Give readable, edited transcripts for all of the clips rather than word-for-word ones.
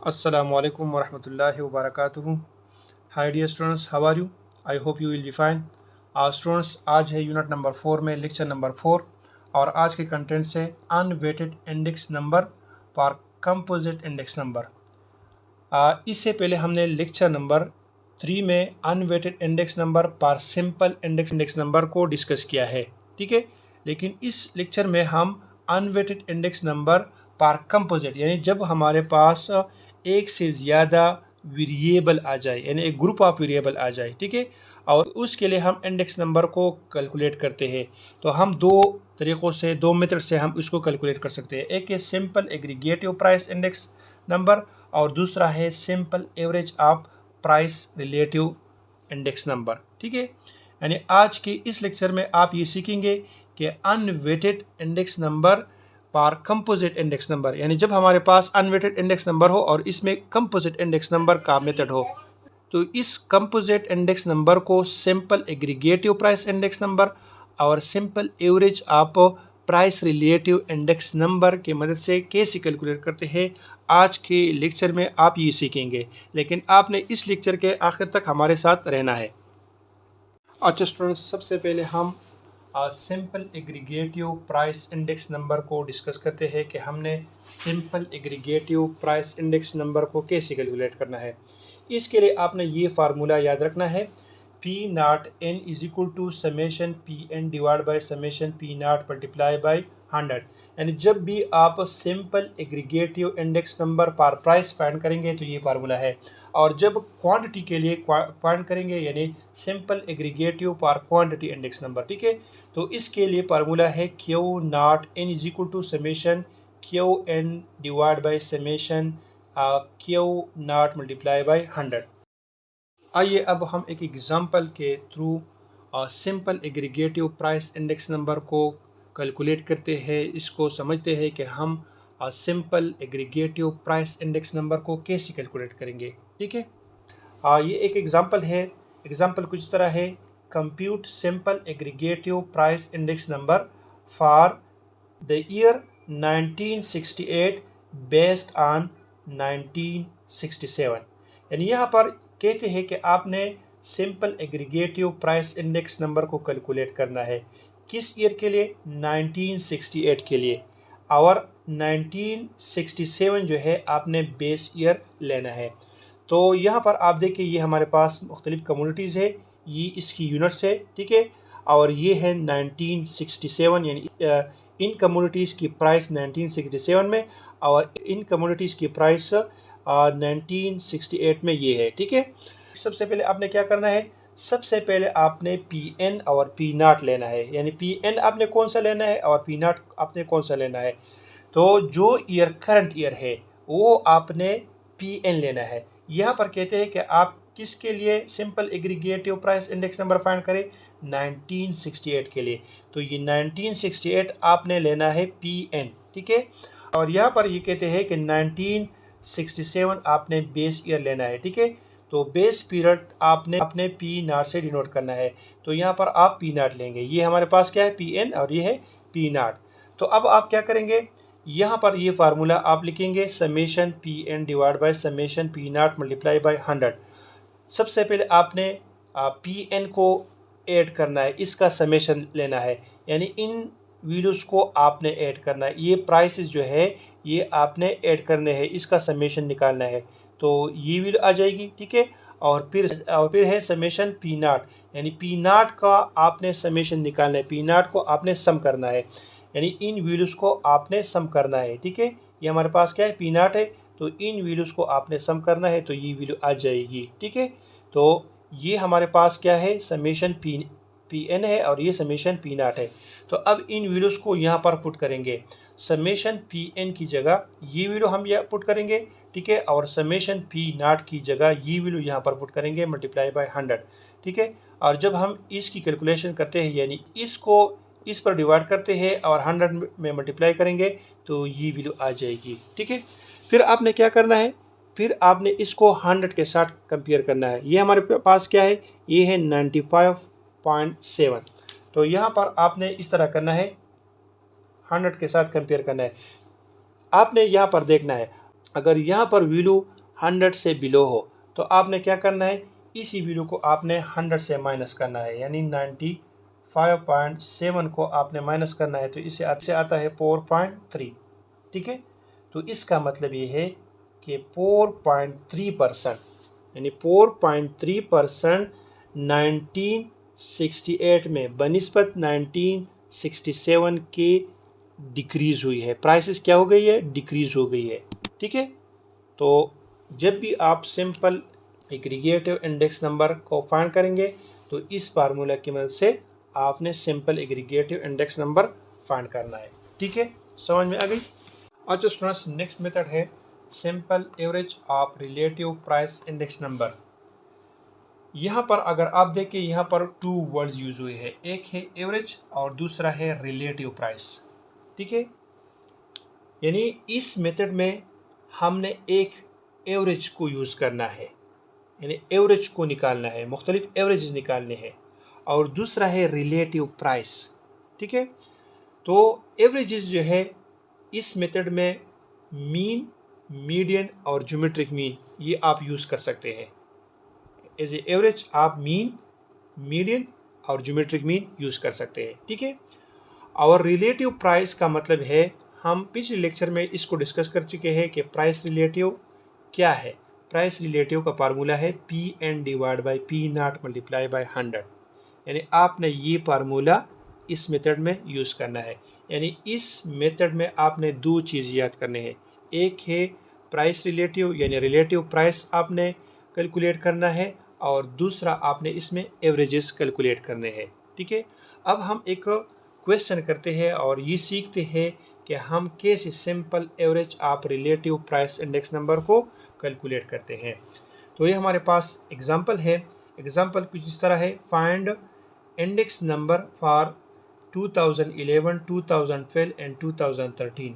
Assalamualaikum warahmatullahi wabarakatuh. Hi dear students, how are you? I hope you will be fine. Students आज है unit number 4 में lecture number 4 और आज के content से अनवेटेड इंडेक्स नंबर पर कंपोजिट इंडेक्स नंबर। इससे पहले हमने लेक्चर नंबर 3 में अनवेटेड इंडेक्स नंबर पर सिंपल इंडेक्स नंबर को डिस्कस किया है, ठीक है। लेकिन इस लेक्चर में हम अनवेटेड इंडेक्स नंबर पर कंपोजिट यानी जब हमारे पास एक से ज़्यादा वेरिएबल आ जाए यानी एक ग्रुप ऑफ वेरिएबल आ जाए, ठीक है, और उसके लिए हम इंडेक्स नंबर को कैलकुलेट करते हैं। तो हम दो मेथड से हम इसको कैलकुलेट कर सकते हैं। एक है simple aggregative price index number और दूसरा है simple average of price relative index number, ठीक है। यानी आज के इस लेक्चर में आप ये सीखेंगे कि अनवेटेड इंडेक्स नंबर पर कंपोजिट इंडेक्स नंबर, यानी जब हमारे पास अनवेटेड इंडेक्स नंबर हो और इसमें कंपोजिट इंडेक्स नंबर का मेथड हो, तो इस कंपोजिट इंडेक्स नंबर को simple aggregative price index number और simple average of price relative index number की मदद से कैसे कैलकुलेट करते हैं, आज के लेक्चर में आप ये सीखेंगे। लेकिन आपने इस लेक्चर के आखिर तक हमारे साथ रहना है। अच्छा स्टूडेंट्स, सबसे पहले हम simple aggregative price index number को डिस्कस करते हैं कि हमने simple aggregative price index number को कैसे कैलकुलेट करना है। इसके लिए आपने ये फार्मूला याद रखना है, P naught N is equal to summation P N divide by summation P naught multiply by 100। यानी जब भी आप सिंपल एग्रीगेटिव इंडेक्स नंबर पर प्राइस फाइंड करेंगे तो ये फार्मूला है, और जब क्वांटिटी के लिए फाइंड करेंगे यानी सिंपल एग्रीगेटिव पर क्वांटिटी इंडेक्स नंबर, ठीक है, तो इसके लिए फार्मूला है Q naught N is equal to summation Q N divide by summation Q naught multiply by 100। आइए अब हम एक एग्जांपल के through simple aggregative price index number को कैलकुलेट करते हैं, इसको समझते हैं कि हम simple aggregative price index number को कैसे कैलकुलेट करेंगे, ठीक है। ये एक एग्जांपल है। एग्जांपल कुछ तरह है, compute simple aggregative price index number for the year 1968 based on 1967। यानी यहाँ पर कहते हैं कि आपने simple aggregative price index number को कैलकुलेट करना है। किस ईयर के लिए? 1968 के लिए। और 1967 जो है आपने बेस ईयर लेना है। तो यहाँ पर आप देखिए ये हमारे पास मुख्तलिफ कम्युनिटीज़ है, ये इसकी यूनिट्स है, ठीक है, और ये है 1967 यानी इन कम्युनिटीज़ की प्राइस 1967 में और इन कम्युनिटीज़ की प्राइस 1968 में ये है, ठीक है। सबसे पहले आपने क्या करना है, सबसे पहले आपने पी एन और पी नाट लेना है, यानी पी एन आपने कौन सा लेना है और पी नाट आपने कौन सा लेना है। तो जो ईयर करंट ईयर है वो आपने पी एन लेना है। यहाँ पर कहते हैं कि आप किसके लिए simple aggregative price index number find करें, 1968 के लिए। तो ये 1968 आपने लेना है पी एन, ठीक है। और यहाँ पर ये कहते हैं कि 1967 आपने बेस ईयर लेना है, ठीक है। तो बेस पीरियड आपने अपने पी नाट से डिनोट करना है, तो यहाँ पर आप पी नाट लेंगे। ये हमारे पास क्या है, पी एन, और ये है पी नाट। तो अब आप क्या करेंगे, यहाँ पर ये फार्मूला आप लिखेंगे summation P N divide by summation P naught multiply by 100। सबसे पहले आपने पी एन को ऐड करना है, इसका समेशन लेना है, यानी इन वैल्यूज़ को आपने ऐड करना है। ये प्राइसेस जो है ये आपने ऐड करने हैं, इसका समेशन निकालना है, तो ये वैल्यू आ जाएगी, ठीक है। और फिर है समेशन पी नाट, यानी पी नाट का आपने समेशन निकालना है, पी नाट को आपने सम करना है, यानी इन वैल्यूज़ को आपने सम करना है, ठीक है। ये हमारे पास क्या है, पी नाट है, तो इन वैल्यूज़ को आपने सम करना है, तो ये वैल्यू आ जाएगी, ठीक है। तो ये हमारे पास क्या है, समेशन पी एन है और ये समेशन पी नाट है। तो अब इन वैल्यूज़ को यहाँ पर पुट करेंगे, समेशन पी एन की जगह ये वैल्यू हम यहाँ पुट करेंगे, ठीक है, और समेशन पी नाट की जगह ये वैल्यू यहाँ पर पुट करेंगे मल्टीप्लाई बाय 100, ठीक है। और जब हम इसकी कैलकुलेशन करते हैं यानी इसको इस पर डिवाइड करते हैं और 100 में मल्टीप्लाई करेंगे तो ये वैल्यू आ जाएगी, ठीक है। फिर आपने क्या करना है, फिर आपने इसको 100 के साथ कंपेयर करना है। ये हमारे पास क्या है, ये है 95.7। तो यहाँ पर आपने इस तरह करना है, 100 के साथ कंपेयर करना है। आपने यहाँ पर देखना है, अगर यहाँ पर वैल्यू 100 से बिलो हो तो आपने क्या करना है, इसी वैल्यू को आपने 100 से माइनस करना है, यानी 95.7 को आपने माइनस करना है, तो इसे आता है 4.3। ठीक है, तो इसका मतलब ये है कि 4.3%, यानी 4.3% 1968 में बनिस्बत 1967 के डिक्रीज हुई है। प्राइसेस क्या हो गई है, डिक्रीज हो गई है। ठीक है, तो जब भी आप सिंपल एग्रीगेटिव इंडेक्स नंबर को फाइंड करेंगे तो इस फार्मूला की मदद से आपने simple aggregative index number find करना है। ठीक है, समझ में आ गई। अच्छा स्टूडेंट्स, नेक्स्ट मेथड है simple average of relative price index number. यहाँ पर अगर आप देखें, यहाँ पर 2 वर्ड्स यूज हुए हैं, एक है एवरेज और दूसरा है रिलेटिव प्राइस। ठीक है, यानी इस मेथड में हमने एक एवरेज को यूज करना है, यानी एवरेज को निकालना है, मुख्तलिफ एवरेज निकालने हैं, और दूसरा है रिलेटिव प्राइस। ठीक है, तो एवरेजेस जो है इस मेथड में मीन, मीडियन और ज्योमेट्रिक मीन ये आप यूज कर सकते हैं। एज ए एवरेज आप मीन, मीडियन और ज्योमेट्रिक मीन यूज कर सकते हैं। ठीक है, और रिलेटिव प्राइस का मतलब है, हम पिछले लेक्चर में इसको डिस्कस कर चुके हैं कि प्राइस रिलेटिव क्या है। प्राइस रिलेटिव का फार्मूला है Pn divide by P0 multiply by 100, यानी आपने ये फार्मूला इस मेथड में यूज करना है। यानी इस मेथड में आपने 2 चीज़ याद करने हैं, एक है प्राइस रिलेटिव यानी रिलेटिव प्राइस आपने कैलकुलेट करना है, और दूसरा आपने इसमें एवरेजेस कैलकुलेट करने हैं। ठीक है, अब हम एक क्वेश्चन करते हैं और ये सीखते हैं कि हम कैसे simple average of relative price index number को कैलकुलेट करते हैं। तो ये हमारे पास एग्जांपल है। एग्जांपल कुछ इस तरह है, find index number for 2011, 2012 and 2013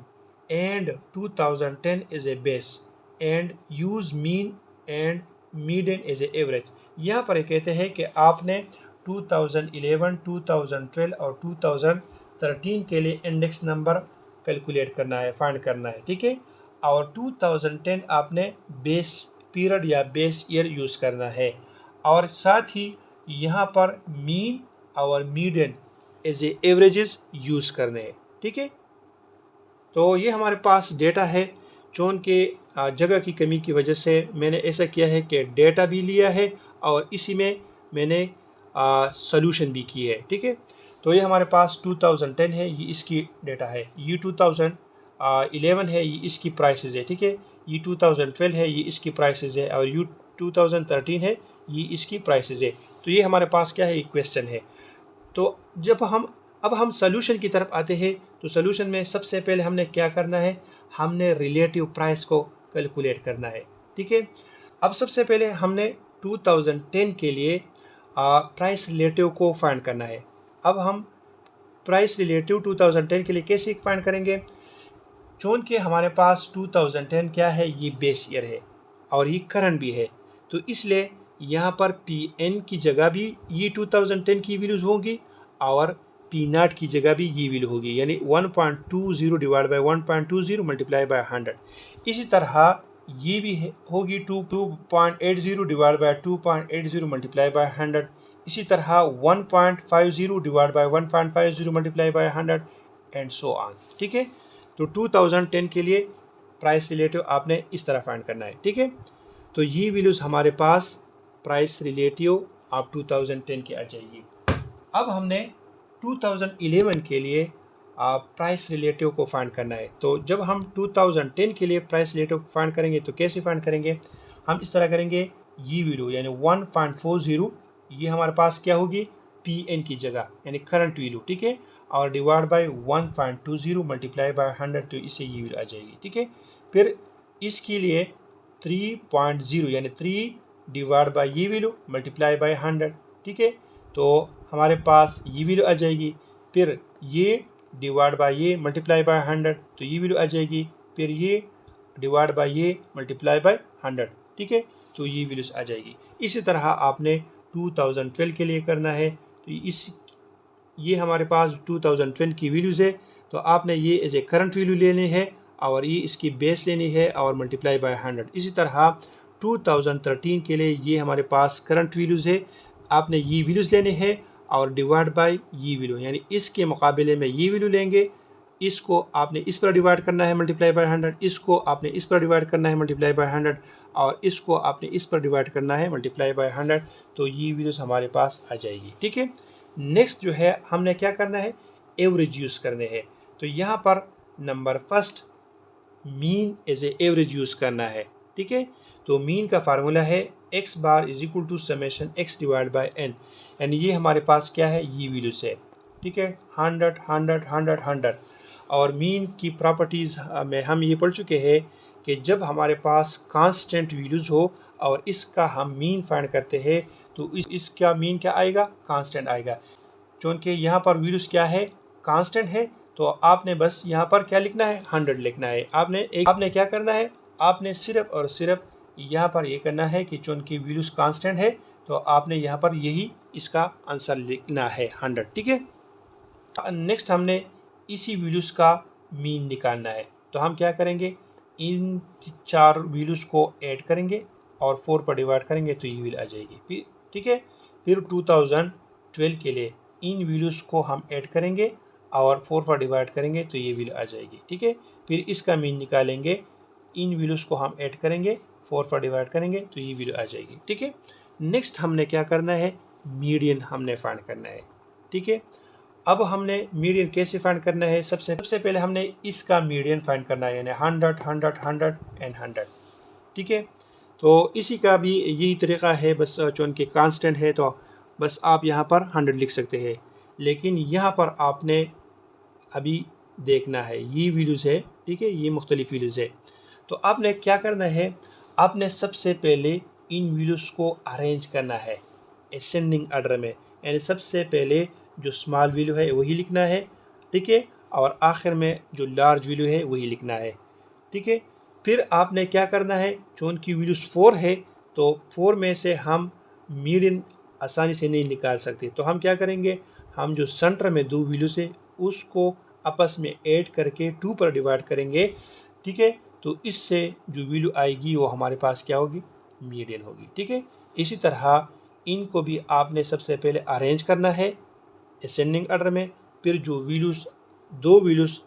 and 2010 is a base and use mean and median as a average. यहाँ पर कहते हैं कि आपने 2011, 2012 और 2013 के लिए इंडेक्स नंबर कैलकुलेट करना है, फाइंड करना है। ठीक है, और 2010 आपने बेस पीरियड या बेस ईयर यूज करना है, और साथ ही यहाँ पर मीन और median as a averages use करने हैं। ठीक है, तो ये हमारे पास डेटा है। चून के जगह की कमी की वजह से मैंने ऐसा किया है कि डेटा भी लिया है और इसी में मैंने सॉल्यूशन भी की है। ठीक है, तो ये हमारे पास 2010 है, ये इसकी डेटा है। ये 2011 है, ये इसकी प्राइसेस है। ठीक है, ये 2012 है, ये इसकी प्राइसेस है, और ये 2013 है, ये इसकी प्राइसेस है। तो ये हमारे पास क्या है, एक क्वेश्चन है। तो जब हम सॉल्यूशन की तरफ आते हैं, तो सॉल्यूशन में सबसे पहले हमने क्या करना है, हमने रिलेटिव प्राइस को कैलकुलेट करना है। ठीक है, अब सबसे पहले हमने 2010 के लिए प्राइस रिलेटिव को फाइंड करना है। अब हम प्राइस रिलेटिव 2010 के लिए कैसे फाइंड करेंगे, चूँकि कि हमारे पास 2010 क्या है, ये बेस ईयर है और ये करंट भी है, तो इसलिए यहाँ पर Pn की जगह भी ये 2010 की वैल्यूज होंगी और P0 की जगह भी ये वैल्यू होगी, यानी 1.20 डिवाइड बाई 1.20 मल्टीप्लाई बाई 100। इसी तरह ये भी होगी 2.80 डिवाइड बाई 2.80 मल्टीप्लाई बाई 100। इसी तरह 1.50 divide by 1.50 multiply by 100 and so on. ठीक है, तो 2010 के लिए प्राइस रिलेटिव आपने इस तरह फाइंड करना है। ठीक है, तो ये वैल्यूज हमारे पास प्राइस रिलेटिव आप 2010 की आ जाएगी। अब हमने 2011 के लिए प्राइस रिलेटिव को फाइंड करना है। तो जब हम 2010 के लिए प्राइस रिलेटिव फाइंड करेंगे तो कैसे फाइंड करेंगे, हम इस तरह करेंगे, ये वैल्यू यानी 1.40 ये हमारे पास क्या होगी, Pn की जगह यानी करंट वैल्यू। ठीक है, और डिवाइड बाय 1.20 मल्टीप्लाई बाय 100, तो इससे ये वैल्यू आ जाएगी। ठीक है, फिर इसके लिए 3.0 यानी 3 डिवाइड बाय ये वैल्यू मल्टीप्लाई बाय 100। ठीक है, तो हमारे पास ये वैल्यू आ जाएगी, फिर ये डिवाइड बाय ये मल्टीप्लाई बाय 100, तो ये वैल्यू आ जाएगी, फिर ये डिवाइड बाय ये मल्टीप्लाई बाय 100। ठीक है, तो ये वैल्यूज आ जाएगी। इसी तरह आपने 2012 के लिए करना है, तो ये हमारे पास 2012 की वैल्यूज है, तो आपने ये एज ए करंट वैल्यू लेने हैं और ये इसकी बेस लेनी है और मल्टीप्लाई बाय 100। इसी तरह 2013 के लिए ये हमारे पास करंट वैल्यूज़ है, आपने ये वैल्यूज़ लेने हैं और डिवाइड बाय ये वैल्यू, यानी इसके मुकाबले में ये वैल्यू लेंगे, इसको आपने इस पर डिवाइड करना है मल्टीप्लाई बाय 100, इसको आपने इस पर डिवाइड करना है मल्टीप्लाई बाय 100 और इसको आपने इस पर डिवाइड करना है मल्टीप्लाई बाय 100, तो ये वैल्यूज़ हमारे पास आ जाएगी। ठीक है, नेक्स्ट जो है हमने क्या करना है, एवरेज यूज़ करने हैं। तो यहाँ पर number first mean as a average use करना है। ठीक है, तो मीन का फार्मूला है x bar is equal to summation x divide by n, यानी ये हमारे पास क्या है, ये वैल्यूज है। ठीक है, 100 100 100 100। और मीन की प्रॉपर्टीज़ में हम ये पढ़ चुके हैं कि जब हमारे पास कांस्टेंट वैल्यूज़ हो और इसका हम मीन फाइंड करते हैं तो इसका मीन क्या आएगा, कांस्टेंट आएगा। चूँकि यहाँ पर वैल्यूज़ क्या है, कांस्टेंट है, तो आपने बस यहाँ पर क्या लिखना है, 100 लिखना है। आपने क्या करना है, आपने सिर्फ और सिर्फ यहाँ पर ये करना है कि चूँकि वैल्यूज़ कांस्टेंट है तो आपने यहाँ पर यही इसका आंसर लिखना है 100। ठीक है, नेक्स्ट हमने इसी वैल्यूज़ का मीन निकालना है। तो हम क्या करेंगे, इन 4 वैल्यूज़ को ऐड करेंगे और 4 पर डिवाइड करेंगे तो ये वैल्यू आ जाएगी। ठीक है, फिर 2012 के लिए इन वैल्यूज़ को हम ऐड करेंगे और 4 पर डिवाइड करेंगे तो ये वैल्यू आ जाएगी। ठीक है, फिर इसका मीन निकालेंगे, इन वैल्यूज़ को हम ऐड करेंगे, 4 पर डिवाइड करेंगे तो ये वैल्यू आ जाएगी। ठीक है, नेक्स्ट हमने क्या करना है, मीडियन हमने फाइंड करना है। ठीक है, अब हमने मीडियन कैसे फाइंड करना है, सबसे पहले हमने इसका मीडियन फाइंड करना है, यानी 100 100 100 एंड 100। ठीक है, तो इसी का भी यही तरीका है, बस चूँकि कांस्टेंट है तो बस आप यहाँ पर 100 लिख सकते हैं, लेकिन यहाँ पर आपने अभी देखना है ये वैल्यूज़ है। ठीक है, ये मुख्तलिफ वैल्यूज़ है, तो आपने क्या करना है, आपने सबसे पहले इन वैल्यूज़ को अरेंज करना है असेंडिंग ऑर्डर में, यानी सबसे पहले जो स्मॉल वैल्यू है वही लिखना है। ठीक है, और आखिर में जो लार्ज वैल्यू है वही लिखना है। ठीक है, फिर आपने क्या करना है, चूँकि वैल्यूज़ 4 है तो 4 में से हम मीडियन आसानी से नहीं निकाल सकते, तो हम क्या करेंगे, हम जो सेंटर में 2 वैल्यूज़ है उसको आपस में ऐड करके 2 पर डिवाइड करेंगे। ठीक है, तो इससे जो वैल्यू आएगी वो हमारे पास क्या होगी, मीडियन होगी। ठीक है, इसी तरह इनको भी आपने सबसे पहले अरेंज करना है असेंडिंग ऑर्डर में, फिर जो वैल्यूज़ 2 वैल्यूज़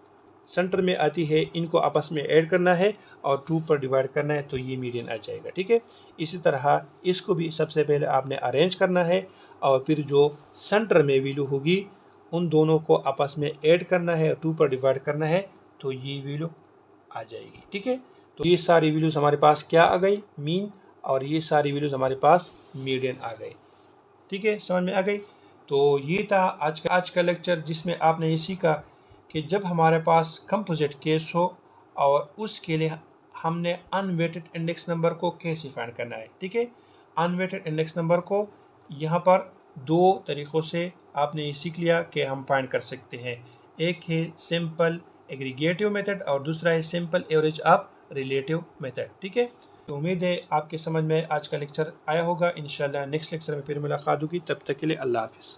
सेंटर में आती है इनको आपस में ऐड करना है और 2 पर डिवाइड करना है तो ये मीडियन आ जाएगा। ठीक है, इसी तरह इसको भी सबसे पहले आपने अरेंज करना है और फिर जो सेंटर में वैल्यू होगी उन दोनों को आपस में ऐड करना है और 2 पर डिवाइड करना है तो ये वैल्यू आ जाएगी। ठीक है, तो ये सारी वैल्यूज़ हमारे पास क्या आ गई, मीन, और ये सारी वैल्यूज़ हमारे पास मीडियन आ गई। ठीक है, समझ में आ गई। तो ये था आज का लेक्चर, जिसमें आपने ये सीखा कि जब हमारे पास कंपोजिट केस हो और उसके लिए हमने अनवेटेड इंडेक्स नंबर को कैसे फाइंड करना है। ठीक है, अनवेटेड इंडेक्स नंबर को यहाँ पर 2 तरीक़ों से आपने ये सीख लिया कि हम फाइंड कर सकते हैं। एक है सिंपल एग्रीगेटिव मेथड और दूसरा है simple average of relative method. ठीक है, तो उम्मीद है आपके समझ में आज का लेक्चर आया होगा। इंशाल्लाह नेक्स्ट लेक्चर में फिर मुलाकात होगी, तब तक के लिए अल्लाह हाफ़िज़।